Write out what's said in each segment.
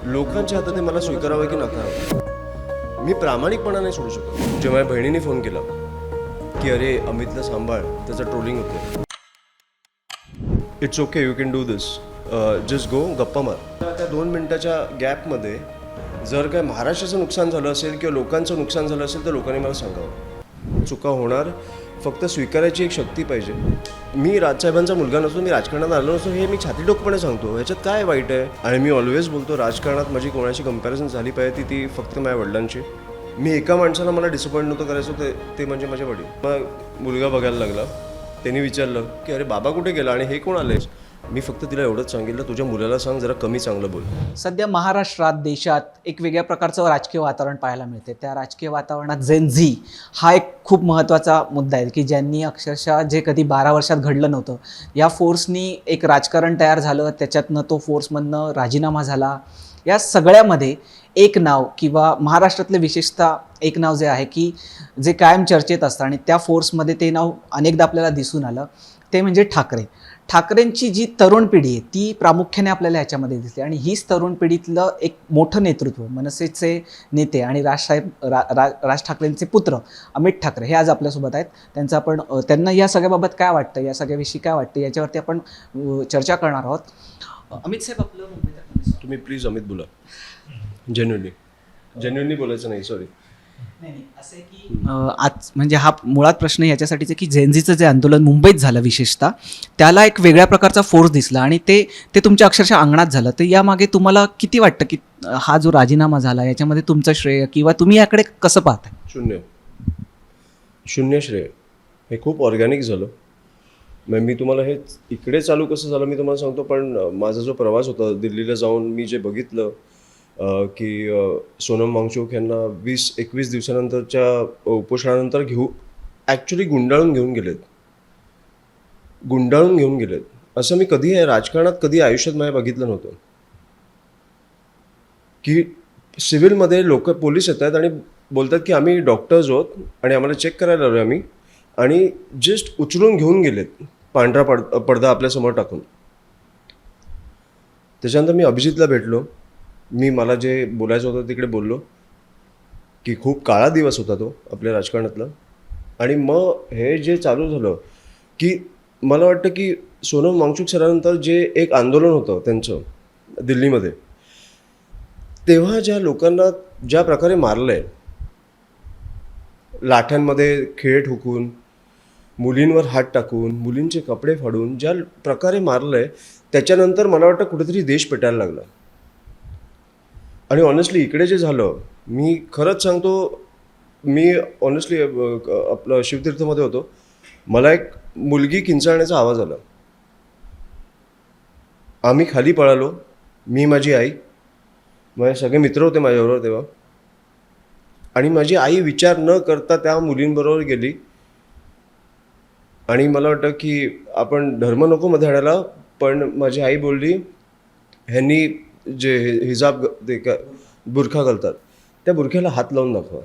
लोकांच्या हातात मला स्वीकारावं की नकारावं. मी प्रामाणिकपणा नाही सोडू शकत. जेव्हा माझ्या बहिणीने फोन केला की अरे अमितला सांभाळ, त्याचं ट्रोलिंग होते. It's okay, you can do this, just go, गप्पा मार. त्या 2 मिनिटाच्या गॅपमध्ये जर काय महाराष्ट्राचं नुकसान झालं असेल किंवा लोकांचं नुकसान झालं असेल तर लोकांनी मला सांगावं. चुका होणार, फक्त स्वीकारायची एक शक्ती पाहिजे. मी राजसाहेबांचा मुलगा नसून, मी राजकारणात आलो नसून, हे मी छातीडोकपणे सांगतो. ह्याच्यात काय वाईट आहे? आणि मी ऑलवेज बोलतो, राजकारणात माझी कोणाशी कंपॅरिझन झाली पाहिजे ती फक्त माझ्या वडिलांची. मी एका माणसाला मला डिसअपॉइंट नव्हतं करायचं, ते म्हणजे माझे वडील. मग मुलगा बघायला लागला, त्यांनी विचारलं की अरे बाबा कुठे गेला आणि हे कोण आलेस? मी फक्त तिला एवढंच सांगितलं, तुझ्या मुलाला सांग जरा कमी चांगलं बोल. सध्या महाराष्ट्रात, देशात एक वेगळ्या प्रकारचं राजकीय वातावरण पाहायला मिळते. त्या राजकीय वातावरणात जेन झी हा एक खूप महत्त्वाचा मुद्दा आहे की ज्यांनी अक्षरशः जे कधी 12 वर्षात घडलं नव्हतं, या फोर्सनी एक राजकारण तयार झालं, त्याच्यातनं तो फोर्समधनं राजीनामा झाला. या सगळ्यामध्ये एक नाव किंवा महाराष्ट्रातले विशेषतः एक नाव जे आहे की जे कायम चर्चेत असतं आणि त्या फोर्समध्ये ते नाव अनेकदा आपल्याला दिसून आलं, ते म्हणजे ठाकरे. ठाकरेंची जी तरुण पिढी आहे ती प्रामुख्याने आपल्याला ह्याच्यामध्ये दिसते आणि हीच तरुण पिढीतलं एक मोठं नेतृत्व, मनसेचे नेते आणि राज ठाकरेंचे पुत्र अमित ठाकरे हे आज आपल्यासोबत आहेत. त्यांना या सगळ्याबाबत काय वाटतं, या सगळ्याविषयी काय वाटतं, याच्यावरती आपण चर्चा करणार आहोत. अमित साहेब, आपलं मुंबईत. तुम्ही प्लीज अमित बोला. जेन्युइनली बोलायचं नाही, सॉरी. नाही असं की आज म्हणजे हा मुळात प्रश्न याच्यासाठीच आहे की जेनझीचं जे आंदोलन मुंबईत झालं विशेषतः, त्याला एक वेगळ्या प्रकारचा फोर्स दिसला आणि ते तुमच्या अक्षरशः अंगणात झालं. तर यामागे तुम्हाला किती वाटतं की हा जो राजीनामा झाला याच्यामध्ये तुमचं श्रेय किंवा तुम्ही याकडे कसं पाहताय? शून्य श्रेय. हे खूप ऑर्गॅनिक झालं. मग मी तुम्हाला हे इकडे चालू कसं झालं मी तुम्हाला सांगतो. पण माझा जो प्रवास होता दिल्लीला जाऊन मी जे बघितलं की सोनम वांगचुक यांना 20-21 दिवसानंतरच्या उपोषणानंतर ॲक्च्युली गुंडाळून घेऊन गेलेत. असं मी कधी राजकारणात कधी आयुष्यात माझ्या बघितलं नव्हतं की सिव्हिलमध्ये लोक पोलीस येतात आणि बोलतात की आम्ही डॉक्टर्स आहोत आणि आम्हाला चेक करायला आलो आम्ही, आणि जस्ट उचलून घेऊन गेलेत पांढरा पडदा आपल्यासमोर टाकून. त्याच्यानंतर मी अभिजितला भेटलो. मला जे बोलायचं होतं तिकडे बोललो की खूप काळा दिवस होता तो आपल्या राजकारणातला. आणि मग हे जे चालू झालं की मला वाटतं की सोनम वांगचुक सरानंतर जे एक आंदोलन होतं त्यांचं दिल्लीमध्ये, तेव्हा ज्या लोकांना ज्या प्रकारे मारलं आहे, लाठ्यांमध्ये खिळे ठोकून, मुलींवर हात टाकून, मुलींचे कपडे फाडून ज्या प्रकारे मारलं आहे, त्याच्यानंतर मला वाटतं कुठेतरी देश पेटायला लागला. आणि ऑनेस्टली इकडे जे झालं, मी खरंच सांगतो, मी ऑनेस्टली आपलं शिवतीर्थमध्ये होतो, मला एक मुलगी किंचाळण्याचा आवाज आला. आम्ही खाली पळालो, मी, माझी आई, माझे सगळे मित्र होते माझ्याबरोबर तेव्हा, आणि माझी आई विचार न करता त्या मुलींबरोबर गेली. आणि मला वाटतं की आपण धर्म नको मध्ये आणायला, पण माझी आई बोलली ह्यांनी जे हिजाब बुरखा घालतात त्या बुरख्याला हात लावून दाखवा.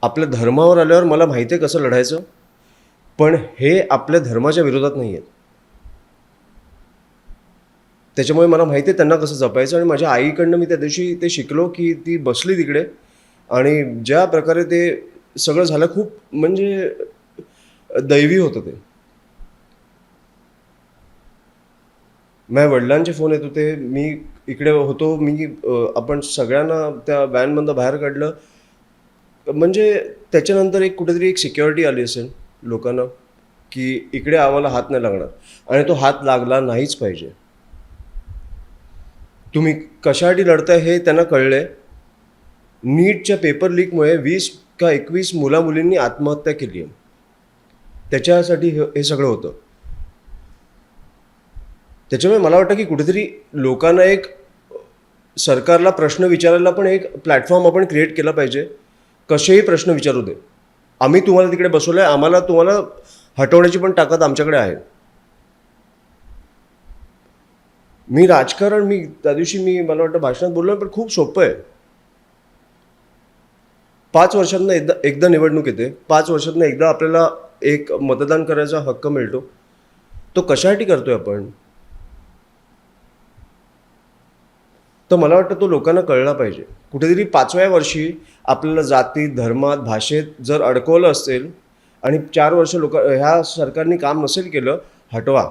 आपल्या धर्मावर आल्यावर मला माहिती आहे कसं लढायचं, पण हे आपल्या धर्माच्या विरोधात नाही आहेत. त्याच्यामुळे मला माहिती आहे त्यांना कसं जपायचं. आणि माझ्या आईकडनं मी त्या दिवशी ते शिकलो की ती बसली तिकडे आणि ज्या प्रकारे ते सगळं झालं, खूप म्हणजे दैवी होतं ते. माझ्या वडिलांचे फोन येत होते, मी इकडे होतो, आपण सगळ्यांना त्या व्हॅनमधनं बाहेर काढलं. म्हणजे त्याच्यानंतर कुठेतरी एक सिक्युरिटी आली असेल लोकांना की इकडे आम्हाला हात नाही लागणार, आणि तो हात लागला नाहीच पाहिजे. तुम्ही कशासाठी लढताय हे त्यांना कळलंय. नीटच्या पेपर लीकमुळे 20 का 21 मुलींनी आत्महत्या केली आहे. त्याच्यासाठी हे सगळं होतं. त्याच्यामुळे मला वाटतं की कुठेतरी लोकांना एक सरकारला प्रश्न विचारायला पण एक प्लॅटफॉर्म आपण क्रिएट केला पाहिजे. कसेही प्रश्न विचारू दे, आम्ही तुम्हाला तिकडे बसवलं आहे, आम्हाला तुम्हाला हटवण्याची पण ताकद आमच्याकडे आहे. राजकारण त्या दिवशी मला वाटतं भाषणात बोललो, पण खूप सोपं आहे. 5 वर्षांना एकदा निवडणूक येते, 5 वर्षांना एकदा आपल्याला एक मतदान करायचा हक्क मिळतो. तो कशासाठी करतोय आपण? तर मला वाटतं तो लोकांना कळला पाहिजे. कुठेतरी 5व्या वर्षी आपल्याला जातीत, धर्मात, भाषेत जर अडकवलं असेल आणि 4 वर्ष ह्या सरकारने काम नसेल केलं, हटवा.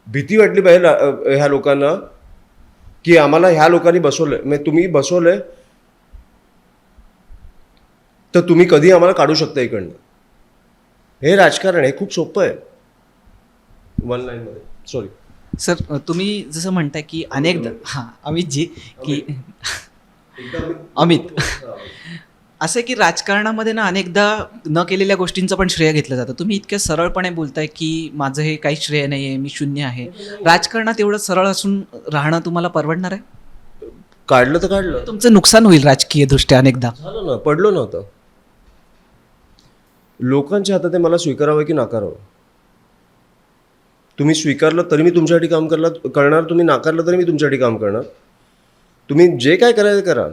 भीती वाटली पाहिजे ह्या लोकांना की आम्हाला ह्या लोकांनी बसवलंय, म्हणजे तुम्ही बसवलंय तर तुम्ही कधी आम्हाला काढू शकता इकडनं. हे राजकारण हे खूप सोपं आहे. 1 लाईनमध्ये. सॉरी सर, तुम्ही जसं म्हणताय की अनेकदा अमितजी की अमित असं आहे की राजकारणामध्ये ना अनेकदा न केलेल्या गोष्टींचं पण श्रेय घेतलं जातं. तुम्ही इतक्या सरळपणे बोलताय की माझं हे काही श्रेय नाही आहे, मी शून्य आहे. राजकारणात एवढं सरळ असून राहणं तुम्हाला परवडणार आहे? काढलं तर काढलं, तुमचं नुकसान होईल राजकीय दृष्ट्या अनेकदा. झालं ना, पडलो नव्हतं. लोकांच्या हातात आहे मला स्वीकारावं की नाकारावं. तुम्ही स्वीकारलं तरी मी तुमच्यासाठी काम करणार, तुम्ही नाकारलं तरी मी तुमच्यासाठी काम करणार. तुम्ही जे काय करायचं करा.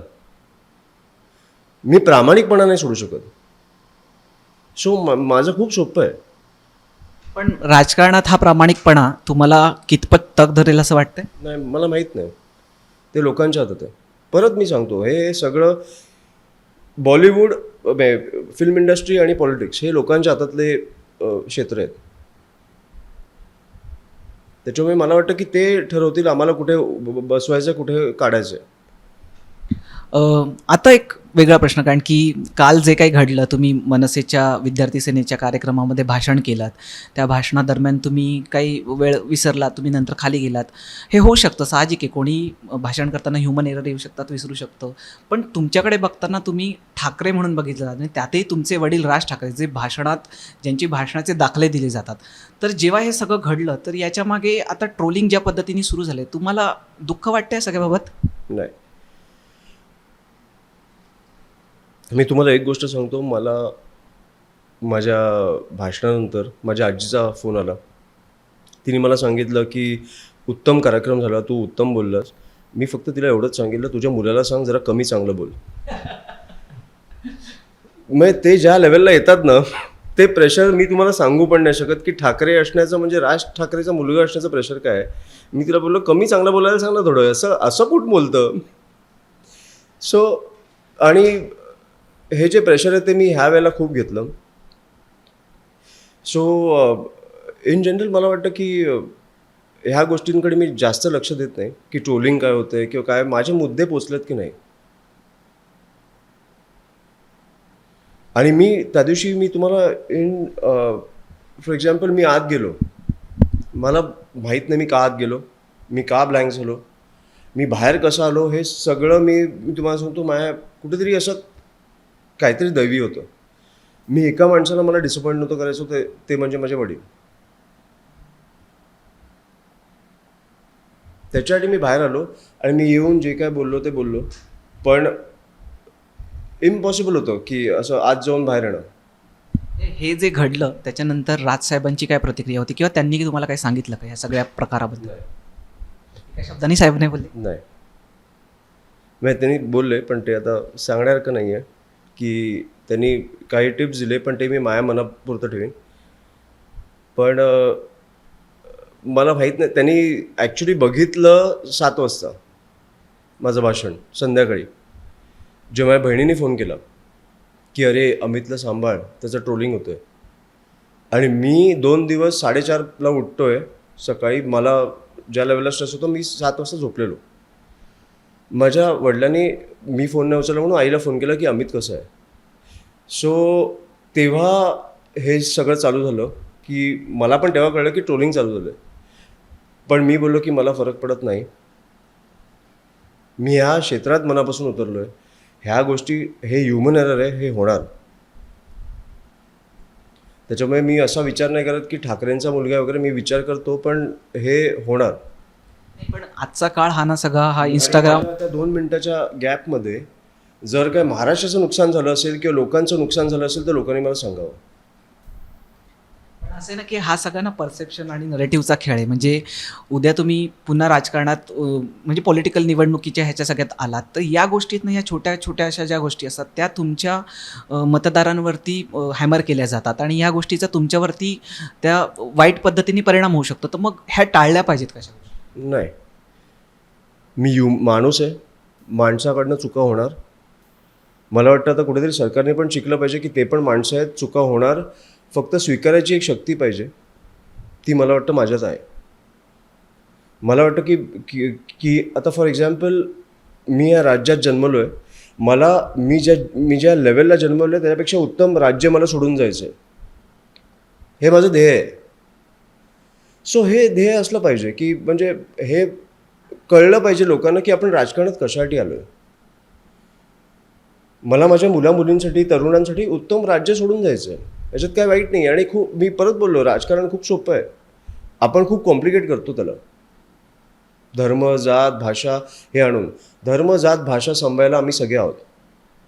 मी प्रामाणिकपणा नाही सोडू शकत. माझं खूप सोपं आहे. पण राजकारणात हा प्रामाणिकपणा तुम्हाला कितपत तग धरेल असं वाटतंय? नाही, मला माहीत नाही. ते लोकांच्या हातात आहे. परत मी सांगतो, हे सगळं बॉलिवूड, फिल्म इंडस्ट्री आणि पॉलिटिक्स हे लोकांच्या हातातले क्षेत्र आहेत. त्याच्यामुळे मला वाटतं की ते ठरवतील आम्हाला कुठे बसवायचं, कुठे काढायचं. आता एक वेगळा प्रश्न, कारण की काल जे काही घडलं, तुम्ही मनसेच्या विद्यार्थी सेनेच्या कार्यक्रमामध्ये भाषण केलात. त्या भाषणादरम्यान तुम्ही काही वेळ विसरलात, तुम्ही नंतर खाली गेलात. हे होऊ शकतं, साहजिक आहे. कोणी भाषण करताना ह्युमन एरर येऊ शकतात, विसरू शकतं. पण तुमच्याकडे बघताना तुम्ही ठाकरे म्हणून बघितलं जातं आणि त्यातही तुमचे वडील राज ठाकरे, जे ज्यांची भाषणाचे दाखले दिले जातात. तर जेव्हा हे सगळं घडलं तर याच्यामागे आता ट्रोलिंग ज्या पद्धतीने सुरू झाले, तुम्हाला दुःख वाटतंय सगळ्याबाबत? नाही, मी तुम्हाला एक गोष्ट सांगतो. मला माझ्या भाषणानंतर माझ्या आजीचा फोन आला. तिने मला सांगितलं की उत्तम कार्यक्रम झाला, तू उत्तम बोललास. मी फक्त तिला एवढंच सांगितलं, तुझ्या मुलाला सांग जरा कमी चांगलं बोल. मग ते ज्या लेवलला येतात ना, ते प्रेशर मी तुम्हाला सांगू पण नाही शकत की ठाकरे असण्याचं म्हणजे राज ठाकरेचा मुलगा असण्याचं प्रेशर काय आहे. मी तिला बोललो कमी चांगलं बोलायला सांग ना थोडं, असं कुठं बोलतं. आणि हे जे प्रेशर आहे ते मी ह्या वेळेला खूप घेतलं. इन जनरल मला वाटतं की ह्या गोष्टींकडे मी जास्त लक्ष देत नाही की ट्रोलिंग काय होतंय किंवा काय, माझे मुद्दे पोचलेत की नाही. आणि मी त्या दिवशी मी तुम्हाला फॉर एक्झाम्पल मी आत गेलो, मला माहीत नाही मी का आत गेलो, मी का ब्लँक झालो, मी बाहेर कसं आलो, हे सगळं मी तुम्हाला सांगतो माझ्या कुठेतरी असं काहीतरी दैवी होतं. मी एका माणसाला मला डिसअपॉइंट नव्हतं करायचं होतं, ते म्हणजे माझे वडील. त्याच्यासाठी मी बाहेर आलो आणि मी येऊन जे काय बोललो ते बोललो. पण इम्पॉसिबल होतं की असं आज जाऊन बाहेर येणं. हे जे घडलं त्याच्यानंतर राजसाहेबांची काय प्रतिक्रिया होती किंवा त्यांनी तुम्हाला काय सांगितलं का या सगळ्या प्रकाराबद्दल? एका शब्दांनी साहेब नाही बोलले? नाही, म्हणजे त्यांनी बोलले पण ते आता सांगण्यासारखं नाही आहे की त्यांनी काही टिप्स दिले, पण ते मी माझ्या मनापुरतं ठेवीन. पण मला माहीत नाही, त्यांनी ॲक्च्युली बघितलं 7 वाजता माझं भाषण संध्याकाळी, जेव्हा माझ्या बहिणीने फोन केला की अरे अमितला सांभाळ, त्याचं ट्रोलिंग होतं आहे. आणि मी 2 दिवस 4:30ला उठतो आहे सकाळी. मला ज्या लेवलला स्ट्रेस होतो, मी 7 वाजता झोपलेलो. माझ्या वडिलांनी मी फोन नाही उचलला म्हणून आईला फोन केला की अमित कसं आहे. तेव्हा हे सगळं चालू झालं की मला पण तेव्हा कळलं की ट्रोलिंग चालू झालं आहे. पण मी बोललो की मला फरक पडत नाही, मी ह्या क्षेत्रात मनापासून उतरलो आहे. ह्या गोष्टी, हे ह्युमन एरर आहे, हे होणार. त्याच्यामुळे मी असा विचार नाही करत की ठाकरेंचा मुलगा वगैरे, मी विचार करतो पण हे होणार. पण आजचा काळ हा ना सगळा, हा इंस्टाग्राम. त्या 2 मिनिटाच्या गॅपमध्ये जर काय महाराष्ट्राचं नुकसान झालं असेल किंवा लोकांचं नुकसान झालं असेल तर लोकांनी मला सांगावं. पण असं आहे ना की हा सगळा ना परसेप्शन आणि नरेटिव्हचा खेळ आहे. म्हणजे उद्या तुम्ही पुन्हा राजकारणात म्हणजे पॉलिटिकल निवडणुकीच्या ह्याच्या सगळ्यात आलात तर या गोष्टीतनं, ह्या छोट्या छोट्या अशा ज्या गोष्टी असतात त्या तुमच्या मतदारांवरती हॅमर केल्या जातात आणि या गोष्टीचा तुमच्यावरती त्या वाईट पद्धतीने परिणाम होऊ शकतो. तर मग ह्या टाळल्या पाहिजेत कशा? नाही, मी माणूस आहे, माणसाकडनं चुका होणार. मला वाटतं आता कुठेतरी सरकारने पण शिकलं पाहिजे की ते पण माणसं आहेत, चुका होणार, फक्त स्वीकारायची एक शक्ती पाहिजे. ती मला वाटतं माझ्यात आहे. मला वाटतं की की की आता फॉर एक्झाम्पल मी या राज्यात जन्मलो आहे, मी ज्या लेवलला जन्मलो आहे त्याच्यापेक्षा उत्तम राज्य मला सोडून जायचं आहे. हे माझं ध्येय आहे. सो हे ध्येय असलं पाहिजे की म्हणजे हे कळलं पाहिजे लोकांना की आपण राजकारणात कशासाठी आलो आहे. मला माझ्या मुलामुलींसाठी, तरुणांसाठी उत्तम राज्य सोडून जायचं आहे. याच्यात काय वाईट नाही. आणि मी परत बोललो, राजकारण खूप सोपं आहे. आपण खूप कॉम्प्लिकेट करतो त्याला. धर्म, जात, भाषा हे आणून. धर्म, जात, भाषा सांभाळायला आम्ही सगळे आहोत.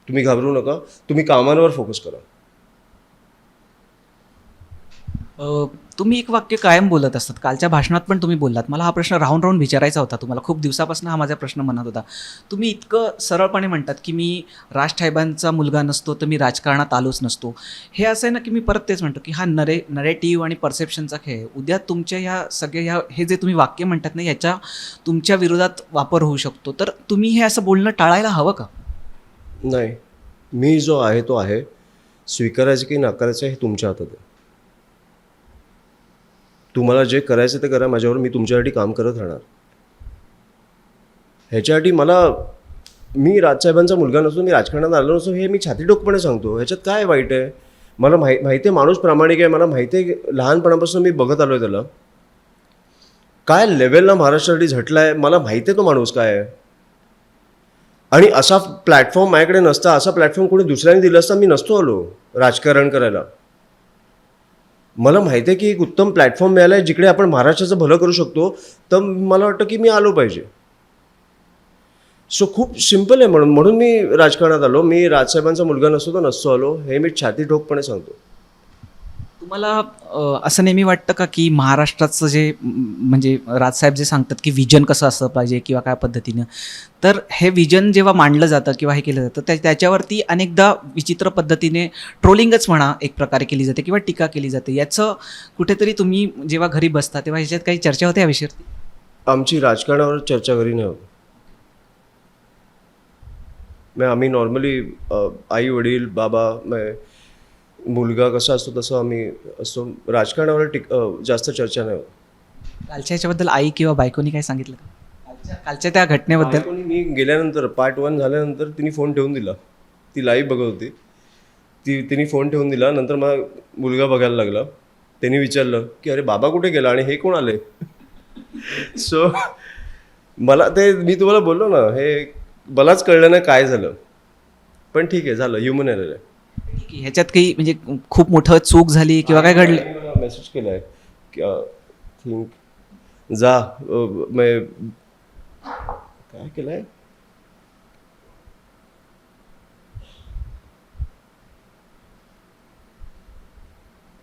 तुम्ही घाबरू नका. तुम्ही कामांवर फोकस करा. तुम्ही एक वाक्य कायम बोलत असतात. कालच्या भाषणात पण तुम्ही बोललात. मला हा प्रश्न राहून राहून विचारायचा होता तुम्हाला. खूप दिवसापासून हा माझा प्रश्न मनात होता. तुम्ही इतकं सरळपणे म्हणतात की मी राजसाहेबांचा मुलगा नसतो तर मी राजकारणात आलोच नसतो. हे असं आहे ना की मी परत तेच म्हणतो की हा नरेटिव्ह आणि परसेप्शनचा खेळ आहे. उद्या तुमच्या हे जे तुम्ही वाक्य म्हणतात ना, याच्या तुमच्या विरोधात वापर होऊ शकतो. तर तुम्ही हे असं बोलणं टाळायला हवं का? नाही, मी जो आहे तो आहे. स्वीकारायचं की नाकारायचं हे तुमच्या हातात आहे. तुम्हाला जे करायचं ते करा. माझ्यावर मी तुमच्यासाठी काम करत राहणार. ह्याच्यासाठी मी राजसाहेबांचा मुलगा नसतो, मी राजकारणात आलो नसतो, हे मी छातीठोकपणे सांगतो. ह्याच्यात काय वाईट आहे? मला माहिती आहे माणूस प्रामाणिक आहे. मला माहिती आहे लहानपणापासून मी बघत आलो आहे त्याला. काय लेवलला महाराष्ट्रासाठी झटला आहे, मला माहिती आहे तो माणूस काय आहे. आणि असा प्लॅटफॉर्म माझ्याकडे नसता, असा प्लॅटफॉर्म कोणी दुसऱ्याने दिला असता मी नसतो आलो राजकारण करायला. मला माहिती आहे की एक उत्तम प्लॅटफॉर्म मिळाला आहे जिकडे आपण महाराष्ट्राचं भलं करू शकतो. तर मला वाटतं की मी आलो पाहिजे. सो खूप सिम्पल आहे. म्हणून मी राजकारणात आलो. मी राजसाहेबांचा मुलगा नसतो तर नसतो आलो. हे मी छातीठोकपणे सांगतो. तुम्हाला असं नेहमी वाटतं का की महाराष्ट्राचं जे म्हणजे राजसाहेब जे सांगतात की विजन कसं असलं पाहिजे किंवा काय पद्धतीनं, तर हे विजन जेव्हा मांडलं जातं किंवा हे केलं जातं त्याच्यावरती अनेकदा विचित्र पद्धतीने ट्रोलिंगच म्हणा एक प्रकारे केली जाते किंवा टीका केली जाते. याचं कुठेतरी तुम्ही जेव्हा घरी बसता तेव्हा ह्याच्यात काही चर्चा होते या विषयावरती? आमची राजकारणावर चर्चा घरी नाही होत. आम्ही नॉर्मली आई वडील बाबा मुलगा कसा असतो तसं आम्ही असतो. राजकारणावर जास्त चर्चा नाही होत. कालच्या ह्याच्याबद्दल आई किंवा बायकोनी काय सांगितलं का? कालच्या त्या घटनेबद्दल? बायकोनी मी गेल्यानंतर पार्ट 1 झाल्यानंतर तिने फोन ठेवून दिला. ती लाईव्ह बघत होती. तिने फोन ठेवून दिला. नंतर मग मुलगा बघायला लागला. त्यांनी विचारलं की अरे बाबा कुठे गेला आणि हे कोण आले. सो मी तुम्हाला बोललो ना, हे मलाच कळलं नाही काय झालं. पण ठीक आहे, झालं, ह्युमन एरर आहे. ह्याच्यात काही म्हणजे खूप मोठं चूक झाली किंवा काय घडलं? मेसेज केला आहे थिंक जा काय केलं आहे,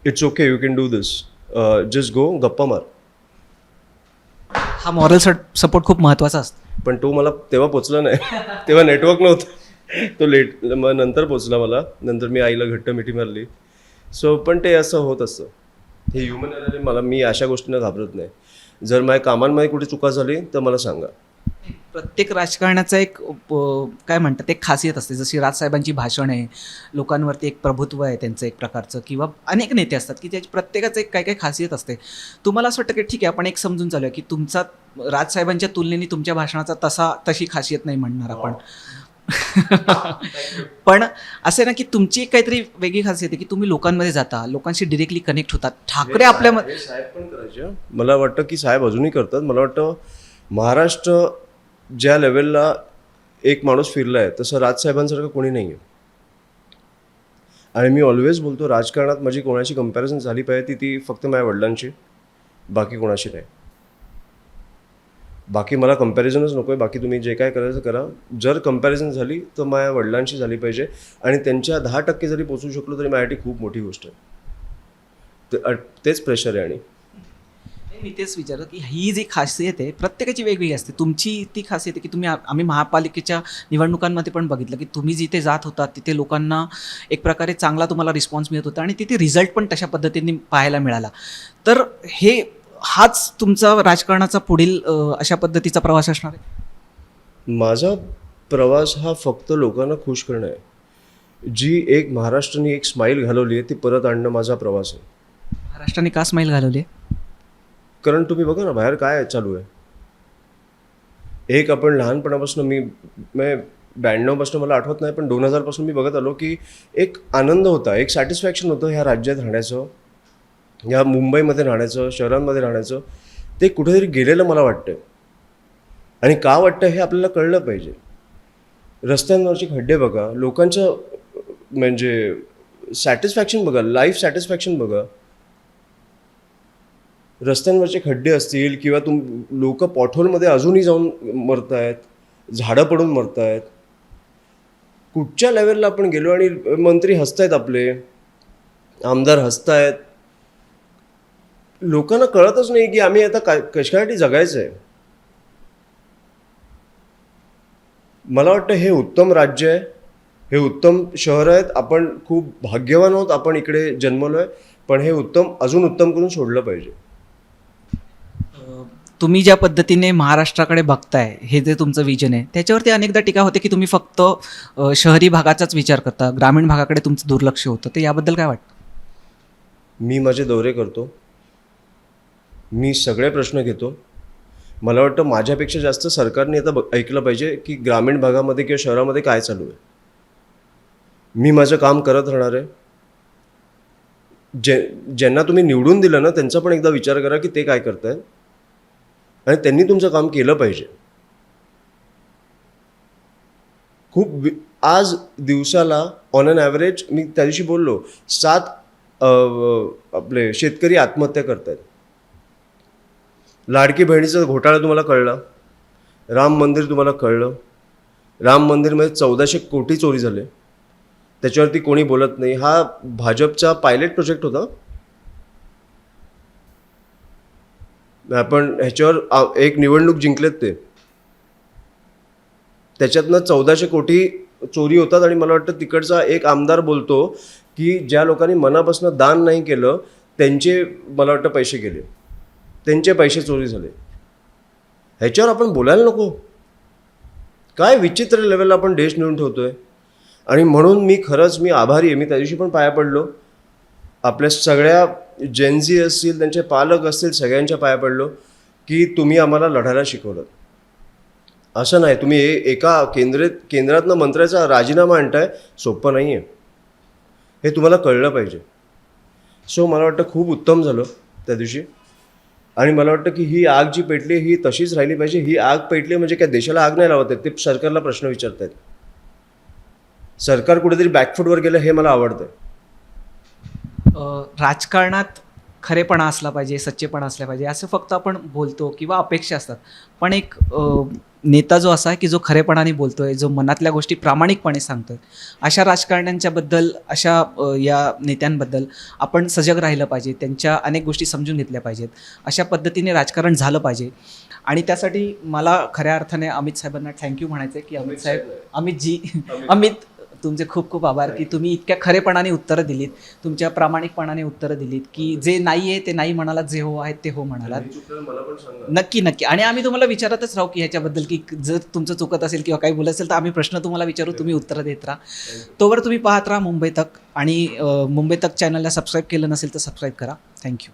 it's okay, you can do this, just go, गप्पा मार. हा मॉरल सपोर्ट खूप महत्त्वाचा असतो. पण तो मला तेव्हा पोचला नाही. तेव्हा नेटवर्क नव्हतं. तो मग नंतर पोचला मला. नंतर मी आईला घट्ट मिठी मारली. सो पण ते असं होत असतं. हे ह्युमन एरर आहे. मी अशा गोष्टींना घाबरत नाही. जर माझ्या कामांमध्ये कुठे चुका झाली तर मला सांगा. प्रत्येक राजकारणाचा एक काय म्हणतात एक खासियत असते. जशी राजसाहेबांची भाषण आहे, लोकांवरती एक प्रभुत्व आहे त्यांचं एक प्रकारचं, किंवा अनेक नेते असतात की त्याची प्रत्येकाचं एक काय काय खासियत असते. तुम्हाला असं वाटतं की ठीक आहे आपण एक समजून चालूया की तुमचा राजसाहेबांच्या तुलनेने तुमच्या भाषणाचा तशी खासियत नाही म्हणणार आपण. पण असं आहे ना की तुमची एक काहीतरी वेगळी खासियत आहे की तुम्ही लोकांमध्ये जाता, लोकांशी डिरेक्टली कनेक्ट होतात. ठाकरे आपल्यामध्ये साहेब पण करायचे. मला वाटतं की साहेब अजूनही करतात. मला वाटतं महाराष्ट्र ज्या लेवलला एक माणूस फिरला आहे तसं राजसाहेबांसारखं कोणी नाही आहे. आणि मी ऑलवेज बोलतो राजकारणात माझी कोणाशी कंपॅरिझन झाली पाहिजे ती फक्त माझ्या वडिलांची, बाकी कोणाशी नाही. बाकी मला कंपॅरिझनच नको आहे. बाकी तुम्ही जे काय करायचं करा. जर कंपॅरिझन झाली तर माझ्या वडिलांशी झाली पाहिजे. आणि त्यांच्या 10% जरी पोचू शकलो तरी माझ्यासाठी खूप मोठी गोष्ट आहे. तेच प्रेशर आहे. आणि मी तेच विचारलं की ही जी खासियत आहे प्रत्येकाची वेगवेगळी असते. तुमची ती खासियत आहे की आम्ही महापालिकेच्या निवडणुकांमध्ये पण बघितलं की तुम्ही जिथे जात होता तिथे लोकांना एक प्रकारे चांगला तुम्हाला रिस्पॉन्स मिळत होता आणि तिथे रिझल्ट पण तशा पद्धतीने पाहायला मिळाला. तर हाच तुमचा राजकारणाचा पुढील अशा पद्धतीचा प्रवास असणार आहे? माझा प्रवास हा फक्त लोकांना खुश करणं आहे. जी एक महाराष्ट्राने एक स्माईल घालवली आहे ती परत आणणं माझा प्रवास आहे. महाराष्ट्राने का स्माईल घालवली आहे? कारण तुम्ही बघा ना बाहेर काय चालू आहे. एक आपण लहानपणापासून मी 92पासून मला आठवत नाही पण 2000पासून मी बघत आलो की एक आनंद होता, एक सॅटिस्फॅक्शन होतं ह्या राज्यात राहण्याचं, ह्या मुंबईमध्ये राहण्याचं, शहरांमध्ये राहण्याचं. ते कुठेतरी गेलेलं मला वाटतं. आणि का वाटतं हे आपल्याला कळलं पाहिजे. रस्त्यांवरचे खड्डे बघा, लोकांचं म्हणजे सॅटिस्फॅक्शन बघा, लाईफ सॅटिस्फॅक्शन बघा. रस्त्यांवरचे खड्डे असतील किंवा लोक पॉटहोलमध्ये अजूनही जाऊन मरत आहेत, झाडं पडून मरत आहेत. कुठच्या लेवलला आपण गेलो आणि मंत्री हसतायत, आपले आमदार हसतायत. लोकांना कळतच नाही की आम्ही आता कशासाठी जगायचं आहे. मला वाटतं हे उत्तम राज्य आहे, हे उत्तम शहर आहेत. आपण खूप भाग्यवान आहोत, आपण इकडे जन्मलो आहे. पण हे अजून उत्तम करून सोडलं पाहिजे. तुम्ही ज्या पद्धतीने महाराष्ट्राकडे बघताय, हे जे तुमचं विजन आहे, त्याच्यावरती अनेकदा टीका होते की तुम्ही फक्त शहरी भागाचाच विचार करता, ग्रामीण भागाकडे तुमचं दुर्लक्ष होतं. तर याबद्दल काय वाटतं? मी माझे दौरे करतो, मी सगळे प्रश्न घेतो. मला वाटतं माझ्यापेक्षा जास्त सरकारने आता ऐकलं पाहिजे की ग्रामीण भागामध्ये किंवा शहरामध्ये काय चालू आहे. मी माझं काम करत राहणार आहे. ज्यांना तुम्ही निवडून दिलं ना त्यांचा पण एकदा विचार करा की ते काय करतायत आणि त्यांनी तुमचं काम केलं पाहिजे. आज दिवसाला ऑन अन ॲव्हरेज, मी त्या दिवशी बोललो, 7 आपले शेतकरी आत्महत्या करतायत. लाडकी बहिणीचा घोटाळा तुम्हाला कळला, राम मंदिर तुम्हाला कळलं. राम मंदिरमध्ये 1400 कोटी चोरी झाले, त्याच्यावरती कोणी बोलत नाही. हा भाजपचा पायलट प्रोजेक्ट होता. आपण ह्याच्यावर एक निवडणूक जिंकलेत ते, त्याच्यातनं 1400 कोटी चोरी होतात. आणि मला वाटतं तिकडचा एक आमदार बोलतो की ज्या लोकांनी मनापासून दान नाही केलं त्यांचे मला वाटतं पैसे गेले, त्यांचे पैसे चोरी झाले. ह्याच्यावर आपण बोलायला नको. काय विचित्र लेवलला आपण देश नेऊन ठेवतोय. आणि म्हणून मी आभारी आहे. मी त्या दिवशी पण पाया पडलो, आपल्या सगळ्या जेनझी असतील, त्यांचे पालक असतील, सगळ्यांच्या पाया पडलो की तुम्ही आम्हाला लढायला शिकवलं. असं नाही तुम्ही एका केंद्रातनं मंत्र्याचा राजीनामा आणताय, सोपं नाही आहे. हे तुम्हाला कळलं पाहिजे. सो मला वाटतं खूप उत्तम झालं त्या दिवशी. आणि मला वाटतं की ही आग जी पेटली ही तशीच राहिली पाहिजे. ही आग पेटली म्हणजे काय देशाला आग नाही लावत आहेत, ते सरकारला प्रश्न विचारत आहेत. सरकार कुठेतरी बॅकफूटवर गेलं हे मला आवडतं. राजकारणात खरेपणा असला पाहिजे, सच्चेपणा असला पाहिजे, असं फक्त आपण बोलतो किंवा अपेक्षा असतात. पण एक नेता जो असा आहे की जो खरेपणाने बोलतोय, जो मनातल्या गोष्टी प्रामाणिकपणे सांगतोय, अशा राजकारण्यांच्याबद्दल, अशा या नेत्यांबद्दल आपण सजग राहिलं पाहिजे. त्यांच्या अनेक गोष्टी समजून घेतल्या पाहिजेत. अशा पद्धतीने राजकारण झालं पाहिजे. आणि त्यासाठी मला खऱ्या अर्थाने अमित साहेबांना थँक्यू म्हणायचं आहे की अमित तुमचे खूप खूप आभार की तुम्ही इतक्या खरेपणाने उत्तरं दिलीत, तुमच्या प्रामाणिकपणाने उत्तरं दिलीत की जे नाही आहे ते नाही म्हणालात, जे हो आहे ते हो म्हणालात. नक्की नक्की. आणि आम्ही तुम्हाला विचारतच राहू की ह्याच्याबद्दल की जर तुमचं चुकत असेल किंवा काही बोलत असेल तर आम्ही प्रश्न तुम्हाला विचारू, तुम्ही उत्तरं देत राहा. तोवर तुम्ही पाहत राहा मुंबई तक. आणि मुंबई तक चॅनलला सबस्क्राईब केलं नसेल तर सबस्क्राईब करा. थँक्यू.